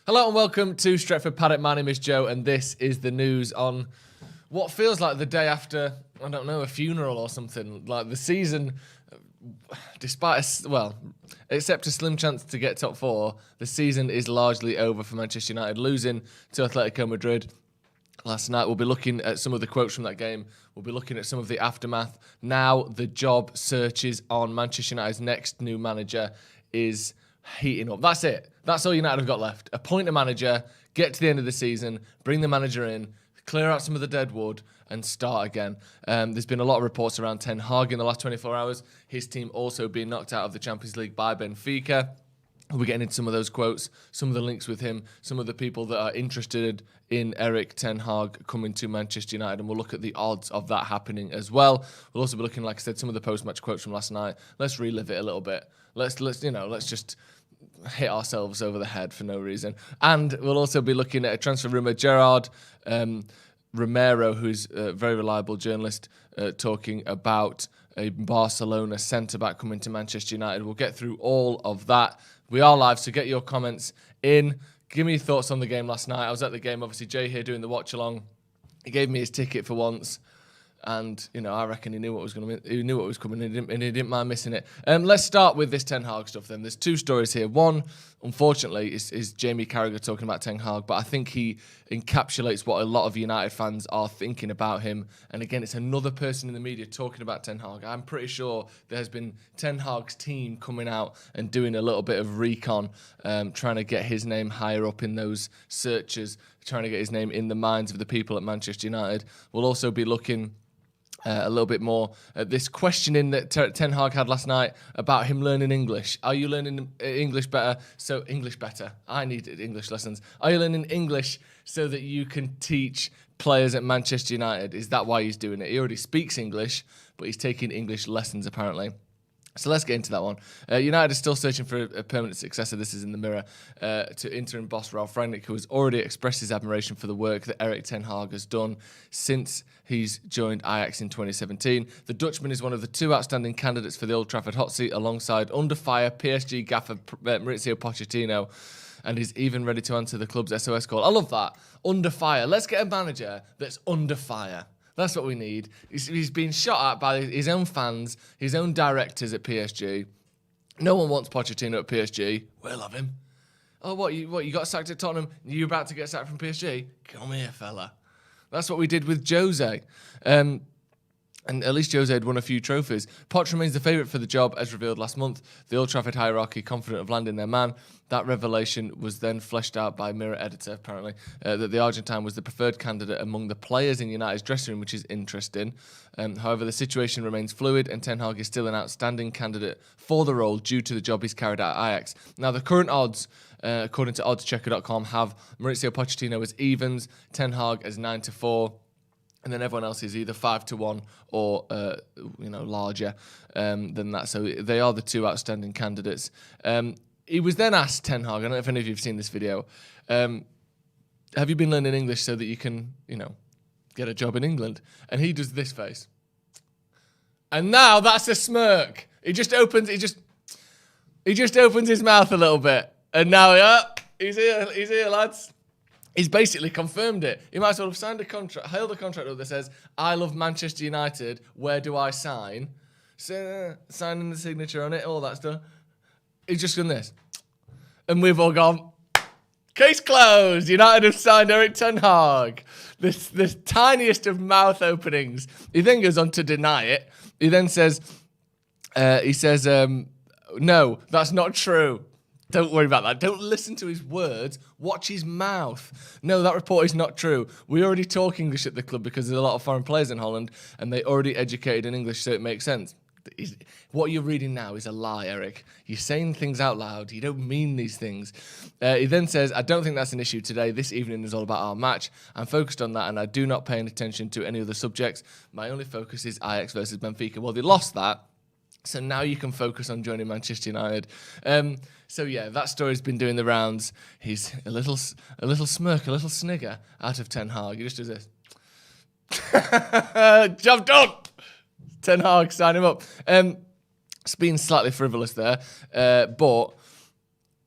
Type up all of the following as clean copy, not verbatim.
Hello and welcome to Stretford Paddock. My name is Joe and this is the news on what feels like the day after, I don't know, a funeral or something. Like the season, except a slim chance to get top four, the season is largely over for Manchester United, losing to Atletico Madrid last night. We'll be looking at some of the quotes from that game. We'll be looking at some of the aftermath. Now the job searches on Manchester United's next new manager is heating up. That's it. That's all United have got left. Appoint a manager, get to the end of the season, bring the manager in, clear out some of the dead wood, and start again. There's been a lot of reports around Ten Hag in the last 24 hours. His team also being knocked out of the Champions League by Benfica. We're getting into some of those quotes, some of the links with him, some of the people that are interested in Erik Ten Hag coming to Manchester United, and we'll look at the odds of that happening as well. We'll also be looking, like I said, some of the post-match quotes from last night. Let's relive it a little bit. Let's just hit ourselves over the head for no reason. And we'll also be looking at a transfer rumour. Gerard Romero, who's a very reliable journalist, talking about a Barcelona centre-back coming to Manchester United. We'll get through all of that. We are live, so get your comments in. Give me your thoughts on the game last night. I was at the game, obviously, Jay here doing the watch-along. He gave me his ticket for once. And, I reckon he knew what was coming, and he didn't mind missing it. Let's start with this Ten Hag stuff then. There's two stories here. One, unfortunately, is Jamie Carragher talking about Ten Hag, but I think he encapsulates what a lot of United fans are thinking about him. And again, it's another person in the media talking about Ten Hag. I'm pretty sure there's been Ten Hag's team coming out and doing a little bit of recon, trying to get his name higher up in those searches, trying to get his name in the minds of the people at Manchester United. We'll also be looking a little bit more at this questioning that Ten Hag had last night about him learning English. Are you learning English better? English better. I need English lessons. Are you learning English so that you can teach players at Manchester United? Is that why he's doing it? He already speaks English, but he's taking English lessons apparently. So let's get into that one. United is still searching for a permanent successor. This is in the Mirror to interim boss Ralf Rangnick, who has already expressed his admiration for the work that Erik Ten Hag has done since he's joined Ajax in 2017. The Dutchman is one of the two outstanding candidates for the Old Trafford hot seat, alongside under fire PSG gaffer Mauricio Pochettino, and he's even ready to answer the club's SOS call. I love that. Under fire. Let's get a manager that's under fire. That's what we need. He's been shot at by his own fans, his own directors at PSG. No one wants Pochettino at PSG. We'll have him. Oh, what you got sacked at Tottenham? You're about to get sacked from PSG? Come here, fella. That's what we did with Jose. And at least Jose had won a few trophies. Poch remains the favourite for the job, as revealed last month. The Old Trafford hierarchy confident of landing their man. That revelation was then fleshed out by Mirror editor, apparently, that the Argentine was the preferred candidate among the players in United's dressing room, which is interesting. However, the situation remains fluid, and Ten Hag is still an outstanding candidate for the role due to the job he's carried out at Ajax. Now, the current odds, according to oddschecker.com, have Mauricio Pochettino as evens, Ten Hag as 9-4. And then everyone else is either 5-1 or, larger than that. So they are the two outstanding candidates. He was then asked, Ten Hag, I don't know if any of you have seen this video, have you been learning English so that you can, get a job in England? And he does this face. And now that's a smirk. He just opens his mouth a little bit. And now, he's here, lads. He's basically confirmed it. He might as well have signed a contract, held a contract up that says, I love Manchester United, where do I sign? So, signing the signature on it, all that stuff. He's just done this. And we've all gone, case closed. United have signed Erik Ten Hag. This tiniest of mouth openings. He then goes on to deny it. He then says, no, that's not true. Don't worry about that. Don't listen to his words. Watch his mouth. No, that report is not true. We already talk English at the club because there's a lot of foreign players in Holland and they already educated in English, so it makes sense. What you're reading now is a lie, Erik. You're saying things out loud. You don't mean these things. He then says, I don't think that's an issue today. This evening is all about our match. I'm focused on that and I do not pay any attention to any other subjects. My only focus is Ajax versus Benfica. Well, they lost that. So now you can focus on joining Manchester United. So yeah, that story's been doing the rounds. He's a little smirk, a little snigger out of Ten Hag. He just does this. Job done. Ten Hag, sign him up. It's been slightly frivolous there, but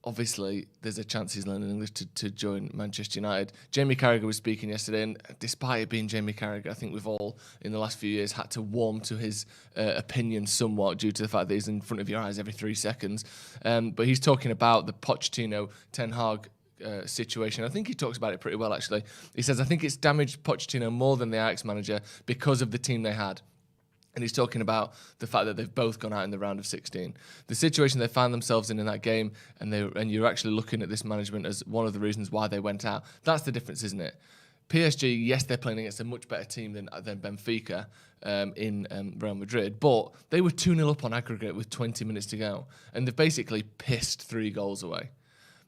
obviously, there's a chance he's learning English to join Manchester United. Jamie Carragher was speaking yesterday, and despite it being Jamie Carragher, I think we've all, in the last few years, had to warm to his opinion somewhat due to the fact that he's in front of your eyes every 3 seconds. But he's talking about the Pochettino, Ten Hag situation. I think he talks about it pretty well, actually. He says, I think it's damaged Pochettino more than the Ajax manager because of the team they had. And he's talking about the fact that they've both gone out in the round of 16. The situation they found themselves in that game, and you're actually looking at this management as one of the reasons why they went out. That's the difference, isn't it? PSG, yes, they're playing against a much better team than Benfica in Real Madrid, but they were 2-0 up on aggregate with 20 minutes to go. And they've basically pissed 3 goals away.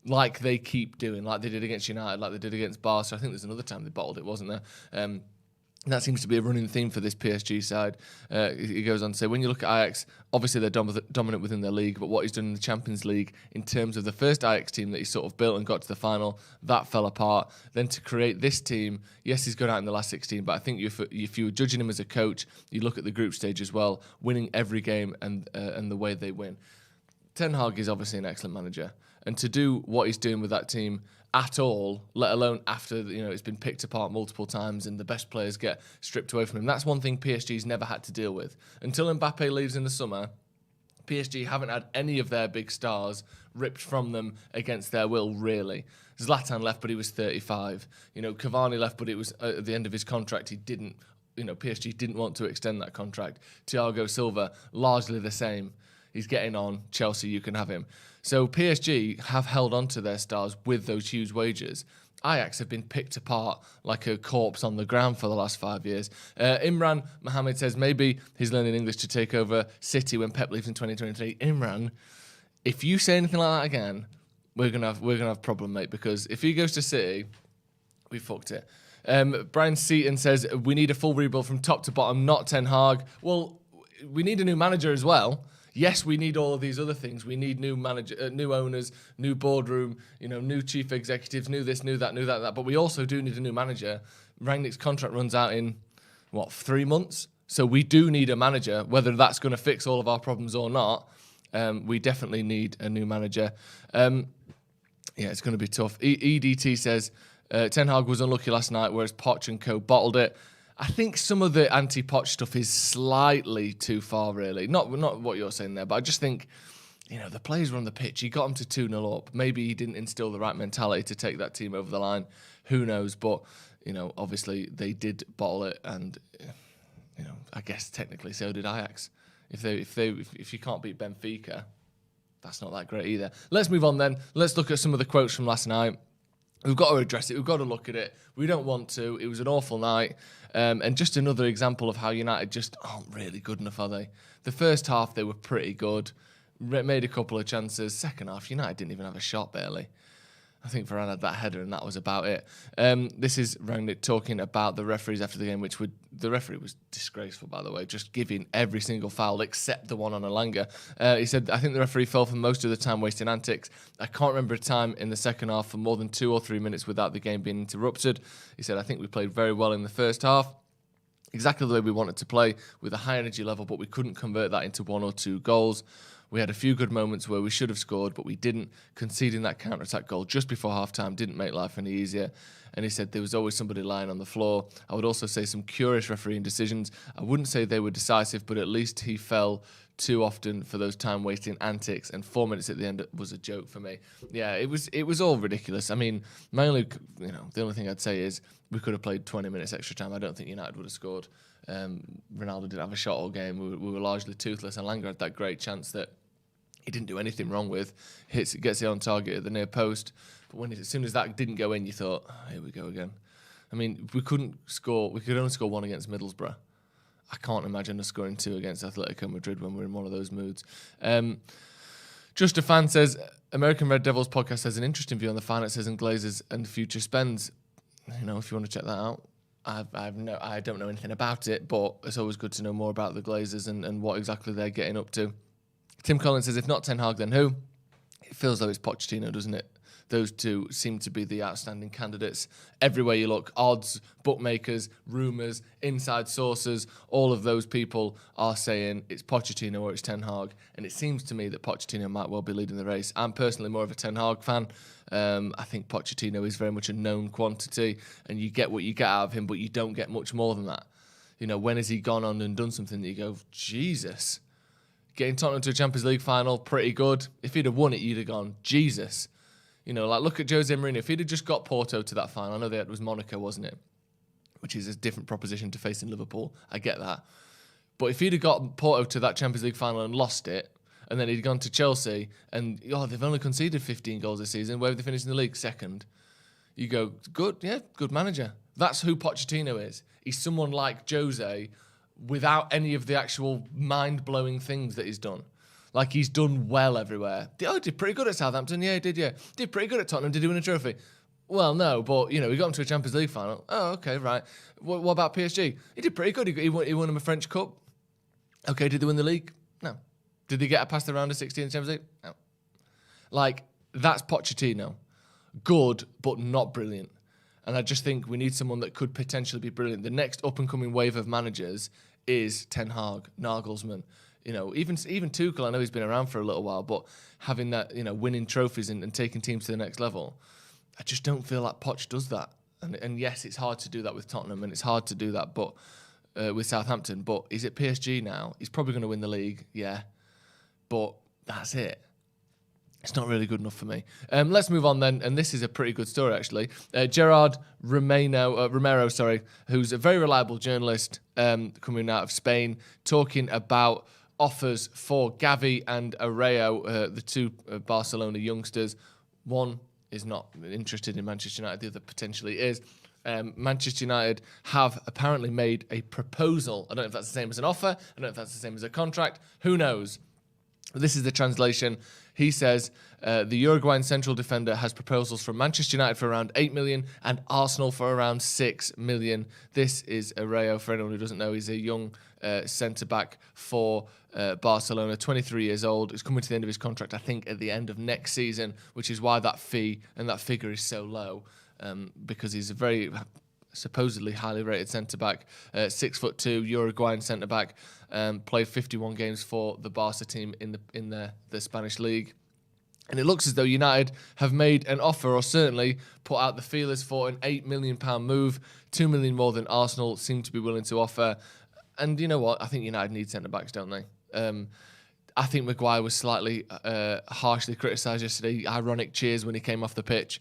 Like they keep doing, like they did against United, like they did against Barca. I think there's another time they bottled it, wasn't there? That seems to be a running theme for this PSG side. He goes on to say, when you look at Ajax, obviously they're dominant within their league, but what he's done in the Champions League in terms of the first Ajax team that he sort of built and got to the final, that fell apart. Then to create this team, yes, he's gone out in the last 16, but I think if you were judging him as a coach, you look at the group stage as well, winning every game and the way they win. Ten Hag is obviously an excellent manager, and to do what he's doing with that team at all, let alone after it's been picked apart multiple times and the best players get stripped away from him. That's one thing PSG's never had to deal with. Until Mbappe leaves in the summer, PSG haven't had any of their big stars ripped from them against their will, really. Zlatan left, but he was 35. Cavani left, but it was at the end of his contract. He didn't, PSG didn't want to extend that contract. Thiago Silva, largely the same. He's getting on. Chelsea, you can have him. So PSG have held on to their stars with those huge wages. Ajax have been picked apart like a corpse on the ground for the last 5 years. Imran Mohammed says maybe he's learning English to take over City when Pep leaves in 2023. Imran, if you say anything like that again, we're gonna have a problem, mate. Because if he goes to City, we fucked it. Brian Seaton says we need a full rebuild from top to bottom, not Ten Hag. Well, we need a new manager as well. Yes, we need all of these other things. We need new manager, new owners, new boardroom, new chief executives, new this, new that. But we also do need a new manager. Rangnick's contract runs out in, 3 months? So we do need a manager, whether that's going to fix all of our problems or not. We definitely need a new manager. It's going to be tough. EDT says, Ten Hag was unlucky last night, whereas Poch and co bottled it. I think some of the anti-Poch stuff is slightly too far, really. Not what you're saying there, but I just think, the players were on the pitch. He got them to 2-0 up. Maybe he didn't instill the right mentality to take that team over the line. Who knows? But, obviously they did bottle it, and, I guess technically so did Ajax. If you can't beat Benfica, that's not that great either. Let's move on then. Let's look at some of the quotes from last night. We've got to address it. We've got to look at it. We don't want to. It was an awful night. And just another example of how United just aren't really good enough, are they? The first half, they were pretty good. Made a couple of chances. Second half, United didn't even have a shot, barely. I think Varane had that header, and that was about it. This is Rangnick talking about the referees after the game, the referee was disgraceful, by the way, just giving every single foul except the one on Elanga. He said, I think the referee fell for most of the time wasting antics. I can't remember a time in the second half for more than 2 or 3 minutes without the game being interrupted. He said, I think we played very well in the first half. Exactly the way we wanted to play, with a high energy level, but we couldn't convert that into 1 or 2 goals. We had a few good moments where we should have scored, but we didn't. Conceding that counter-attack goal just before half-time didn't make life any easier. And he said there was always somebody lying on the floor. I would also say some curious refereeing decisions. I wouldn't say they were decisive, but at least he fell too often for those time-wasting antics, and 4 minutes at the end was a joke for me. Yeah, it was all ridiculous. I mean, the only thing I'd say is we could have played 20 minutes extra time. I don't think United would have scored. Ronaldo didn't have a shot all game. We were largely toothless, and Langer had that great chance that he didn't do anything wrong with. Gets it on target at the near post. But as soon as that didn't go in, you thought, here we go again. I mean, we could only score 1 against Middlesbrough. I can't imagine us scoring 2 against Atletico Madrid when we're in one of those moods. Just a fan says, American Red Devils podcast has an interesting view on the finances and Glazers and future spends. If you want to check that out. I don't know anything about it, but it's always good to know more about the Glazers and what exactly they're getting up to. Tim Collins says, if not Ten Hag, then who? It feels though it's Pochettino, doesn't it? Those two seem to be the outstanding candidates. Everywhere you look, odds, bookmakers, rumours, inside sources, all of those people are saying it's Pochettino or it's Ten Hag. And it seems to me that Pochettino might well be leading the race. I'm personally more of a Ten Hag fan. I think Pochettino is very much a known quantity, and you get what you get out of him, but you don't get much more than that. You know, when has he gone on and done something that you go, Jesus? Getting Tottenham to a Champions League final, pretty good. If he'd have won it, you'd have gone, Jesus. You know, like look at Jose Mourinho. If he'd have just got Porto to that final, I know it was Monaco, wasn't it? Which is a different proposition to facing Liverpool. I get that. But if he'd have got Porto to that Champions League final and lost it, and then he'd gone to Chelsea, and they've only conceded 15 goals this season, where have they finished in the league? Second. You go, good, yeah, good manager. That's who Pochettino is. He's someone like Jose without any of the actual mind-blowing things that he's done. Like, he's done well everywhere. He did pretty good at Southampton. Yeah, he did, yeah. Did pretty good at Tottenham. Did he win a trophy? Well, no, but, you know, he got him to a Champions League final. Oh, okay, right. What about PSG? He did pretty good. He won him a French Cup. Okay, did they win the league? No. Did they get past the round of 16 in the Champions League? No. Like, that's Pochettino. Good, but not brilliant. And I just think we need someone that could potentially be brilliant. The next up-and-coming wave of managers is Ten Hag, Nagelsmann. You know, even Tuchel, I know he's been around for a little while, but having that, you know, winning trophies and taking teams to the next level, I just don't feel like Poch does that. And yes, it's hard to do that with Tottenham, and it's hard to do that but with Southampton. But he's at PSG now. He's probably going to win the league, yeah. But that's it. It's not really good enough for me. Let's move on then, and this is a pretty good story actually. Gerard Romero, who's a very reliable journalist coming out of Spain, talking about offers for Gavi and Araujo, the two Barcelona youngsters. One is not interested in Manchester United, the other potentially is. Manchester United have apparently made a proposal. I don't know if that's the same as an offer. I don't know if that's the same as a contract. Who knows? This is the translation. He says the Uruguayan central defender has proposals from Manchester United for around 8 million and Arsenal for around 6 million. This is Araujo. For anyone who doesn't know, he's a young centre-back for Barcelona, 23 years old. He's coming to the end of his contract, I think, at the end of next season, which is why that fee and that figure is so low, because he's a very supposedly highly rated centre-back, 6'2", Uruguayan centre-back, played 51 games for the Barca team in the Spanish league. And it looks as though United have made an offer, or certainly put out the feelers for an £8 million move, 2 million more than Arsenal seem to be willing to offer. And you know what? I think United need centre-backs, don't they? I think Maguire was slightly harshly criticised yesterday. Ironic cheers when he came off the pitch,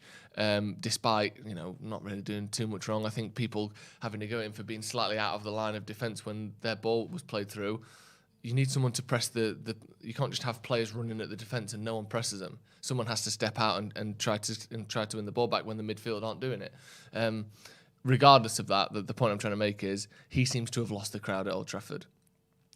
despite, you know, not really doing too much wrong. I think people having to go at him for being slightly out of the line of defence when their ball was played through. You need someone to press the. You can't just have players running at the defence and no one presses them. Someone has to step out and try to win the ball back when the midfield aren't doing it. Regardless of that, the point I'm trying to make is he seems to have lost the crowd at Old Trafford.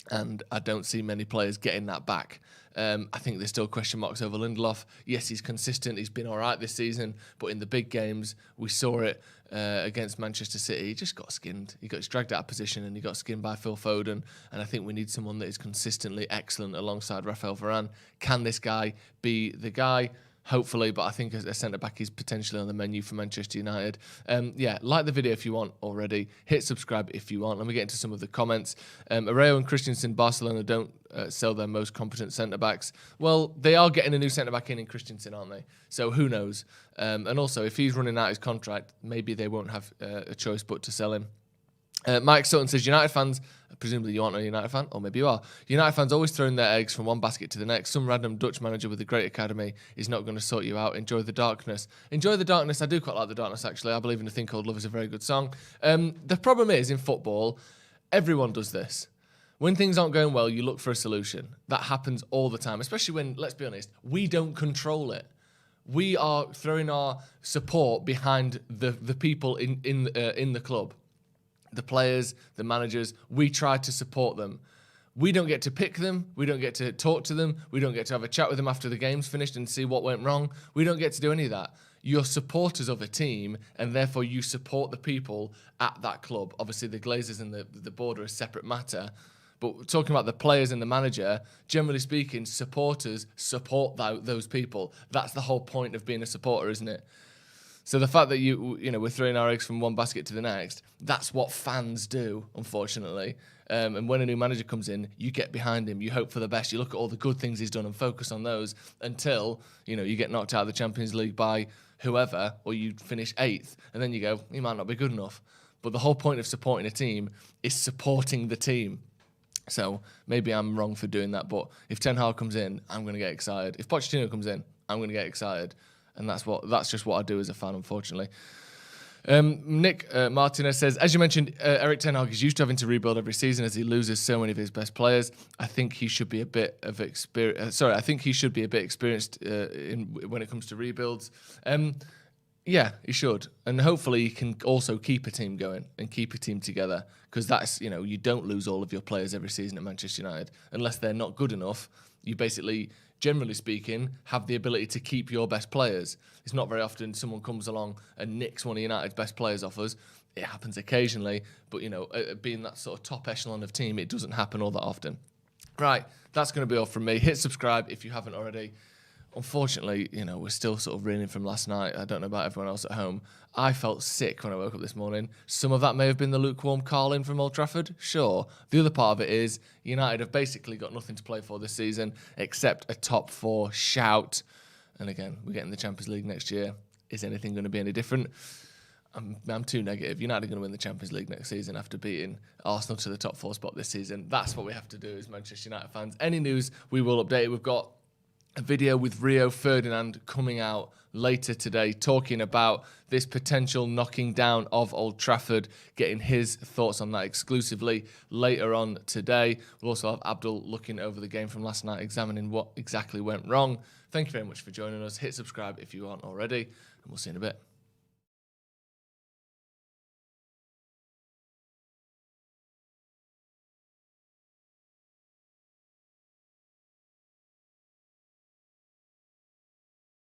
And I don't see many players getting that back. I think there's still question marks over Lindelof. Yes, he's consistent. He's been all right this season. But in the big games, we saw it against Manchester City. He just got skinned. He got dragged out of position and he got skinned by Phil Foden. And I think we need someone that is consistently excellent alongside Rafael Varane. Can this guy be the guy? Hopefully, but I think a centre-back is potentially on the menu for Manchester United. Yeah, like the video if you want already. Hit subscribe if you want. Let me get into some of the comments. Araujo and Christensen, Barcelona don't sell their most competent centre-backs. Well, they are getting a new centre-back in Christensen, aren't they? So who knows? And also, if he's running out his contract, maybe they won't have a choice but to sell him. Mike Sutton says, United fans, presumably you aren't a United fan, or maybe you are. United fans always throwing their eggs from one basket to the next. Some random Dutch manager with a great academy is not going to sort you out. Enjoy the darkness. Enjoy the darkness. I do quite like the darkness, actually. I believe in a thing called love is a very good song. The problem is, in football, everyone does this. When things aren't going well, you look for a solution. That happens all the time, especially when, let's be honest, we don't control it. We are throwing our support behind the people in the club. The players, the managers, we try to support them. We don't get to pick them. We don't get to talk to them. We don't get to have a chat with them after the game's finished and see what went wrong. We don't get to do any of that. You're supporters of a team, and therefore you support the people at that club. Obviously, the Glazers and the board are a separate matter, But talking about the players and the manager, generally speaking, supporters support those people. That's the whole point of being a supporter, isn't it? So the fact that we're throwing our eggs from one basket to the next, that's what fans do, unfortunately. And when a new manager comes in, you get behind him, you hope for the best, you look at all the good things he's done and focus on those until, you get knocked out of the Champions League by whoever, or you finish 8th, and then you go, he might not be good enough. But the whole point of supporting a team is supporting the team. So maybe I'm wrong for doing that, but if Ten Hag comes in, I'm going to get excited. If Pochettino comes in, I'm going to get excited. And that's just what I do as a fan, unfortunately. Nick Martinez says, as you mentioned, Erik Ten Hag is used to having to rebuild every season as he loses so many of his best players. I think he should be a bit experienced when it comes to rebuilds. Yeah, he should. And hopefully he can also keep a team going and keep a team together, because that's, you don't lose all of your players every season at Manchester United. Unless they're not good enough, you basically, generally speaking, have the ability to keep your best players. It's not very often someone comes along and nicks one of United's best players off us. It happens occasionally, but, being that sort of top echelon of team, it doesn't happen all that often. Right, that's going to be all from me. Hit subscribe if you haven't already. Unfortunately, we're still sort of reeling from last night. I don't know about everyone else at home. I felt sick when I woke up this morning. Some of that may have been the lukewarm Carlin from Old Trafford, sure. The other part of it is United have basically got nothing to play for this season except a top 4 shout. And again, we're getting the Champions League next year. Is anything going to be any different? I'm too negative. United are going to win the Champions League next season after beating Arsenal to the top 4 spot this season. That's what we have to do as Manchester United fans. Any news, we will update it. We've got a video with Rio Ferdinand coming out later today talking about this potential knocking down of Old Trafford, getting his thoughts on that exclusively later on today. We'll also have Abdul looking over the game from last night, examining what exactly went wrong. Thank you very much for joining us. Hit subscribe if you aren't already, and we'll see you in a bit.